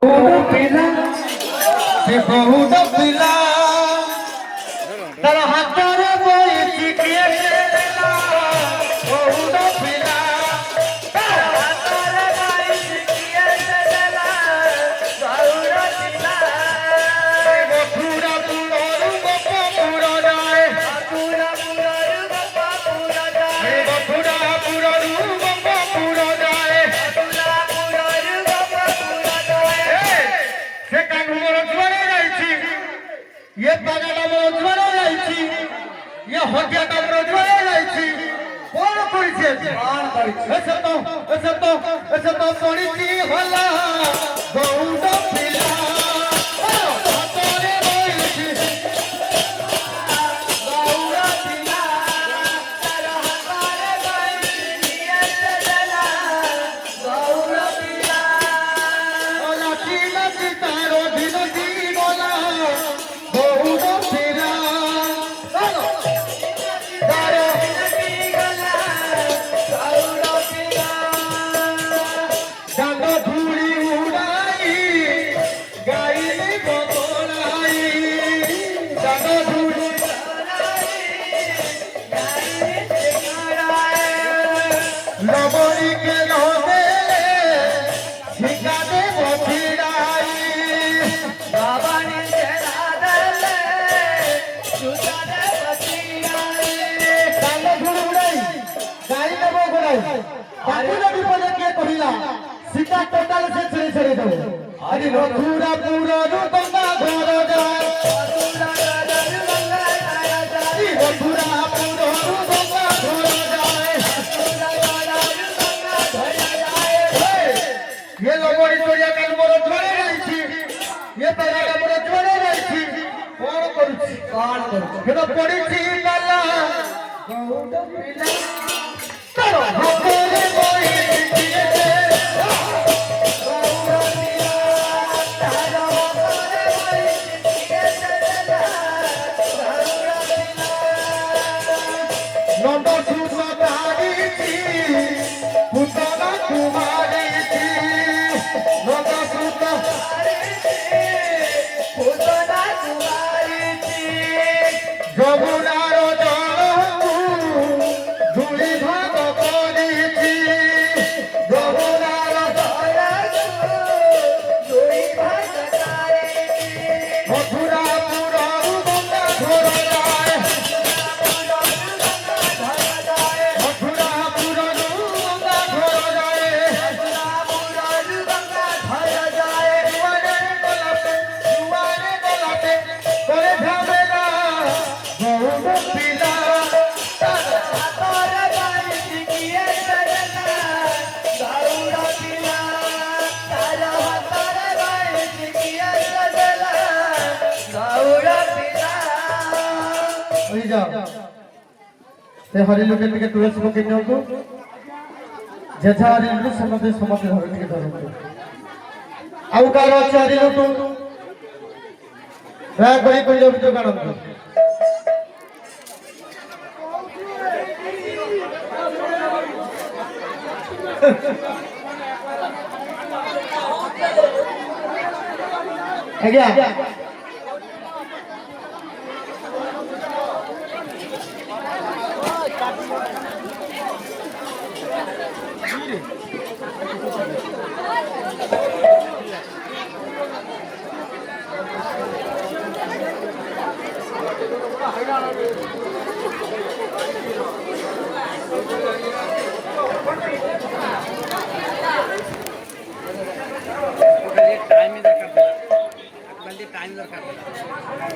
ବହୁତ ପିଲା ତାର ହାତରେ ବଇଛି କିଏ ଦେଲା ବହୁତ ପିଲା ତାର ହାତରେ ବଇଛି କିଏ ଦେଲା ଗୌର ପିଲା ମଥୁରା ପୁରରୁ ଗୋପପୁର ଯାଏ ମଥୁରା ପୁରରୁ ଗୋପପୁର ଯାଏ ମଥୁରା ପୁରରୁ ଗୋପପୁର ଯାଏ ମଥୁରା ପୁରରୁ ଗୋପପୁର ଯାଏ ସେ କାନୁ ମୋର ଯୁଆଡ଼େ ଯାଇଛି ये पागला मोजवर जाईची ये हत्या का मोजवर जाईची कोण करिছে ऐसे तो पडिची होला बहुत पिला हातरे बइची गौर पिला तार हातरे बइची ये देला गौर पिला ओलाची नची तारो दिन जीवना बहुत पिला चलो तारो गला गौर पिला डांग धूली उड़ाई गाइली बगोलाई डांग धूली उड़ाई गाइली बगोलाई लबड़ी के लोदे ठिका दे बथिराई बाबा ने तेरा दले सुता दे बथिराई डांग धूली उड़ाई गाइली बगोलाई ताकू न विपद के कहिला सीता टोटाल से छेड़े छेड़े दो अरे मथुरा पूरा गंगा घर जाए मथुरा गंगा जाए मथुरा पूरा गंगा घर जाए मथुरा गंगा घर जाए ये लोगोरी तोरिया कान मोर जोरे रहिछि ये तेरा का मोर जोरे रहिछि कोन करूछि केनो पडिछि काला बहुत पिला तोर हातरे बइछि नंद सुना बारीची पुतना कुमारीची नंद सुना बारीची पुतना कुमारीची जमुनार जलକୁ धूଳି भाग କରିଛି जमुनार जलକୁ धूଳି भाग କରିଛି मथुरा पुरରୁ गंगा घर ଯାଏ मथुरा पुरରୁ गंगा घर ଯାଏ मथुरा पुरରୁ गंगा घर ଯାଏ जुआरे गलाते करे भावेला बहुत पिला तार हातरे बइछि किए देला गौर पिला तार हातरे बइछि किए देला गौर पिला ओइ जा ते हरि लोके टिके तुलसी को किनोको जेझा हरि लोके समते धरे टिके धरतो आउ कार अछि हरि लोटो रा कोई जो गाणंतो आज्ञा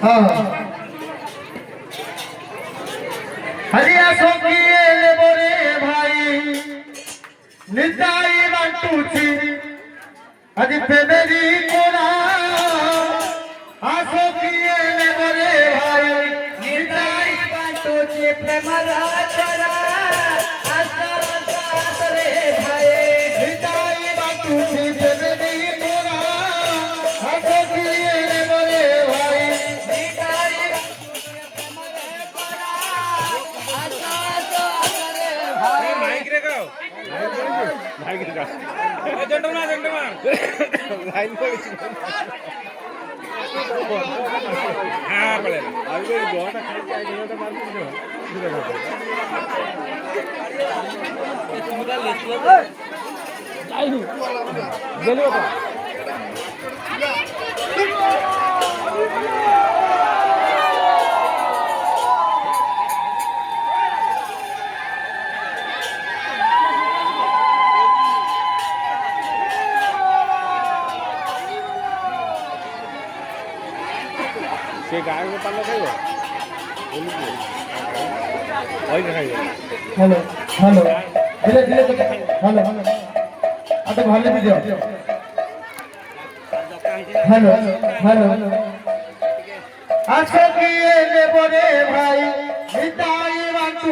हाँ हरिया सोकिए ले बोरे भाई निताई बांटूची अजी फेमेरी कोना आसो किए ले बोरे भाई निताई बांटूची प्रेमरा चरा आसा रे भाई निताई बांटूची फेमेरी कोना आसो किए ले बोरे भाई निताई माइक रे गाओ माइक रे गाओ जंटलमैन হ্যাঁ বলেন আমি জলটা খাইতে আইডিয়াটা বার করতে সে গায়ে পাল্লা খাইব ওই খাইব হ্যালো হ্যালো ধীরে ধীরে হ্যালো হ্যালো আচ্ছা ভালো ভিডিও হ্যালো হ্যালো আজকে কি নেব রে ভাই নিতাই বাটু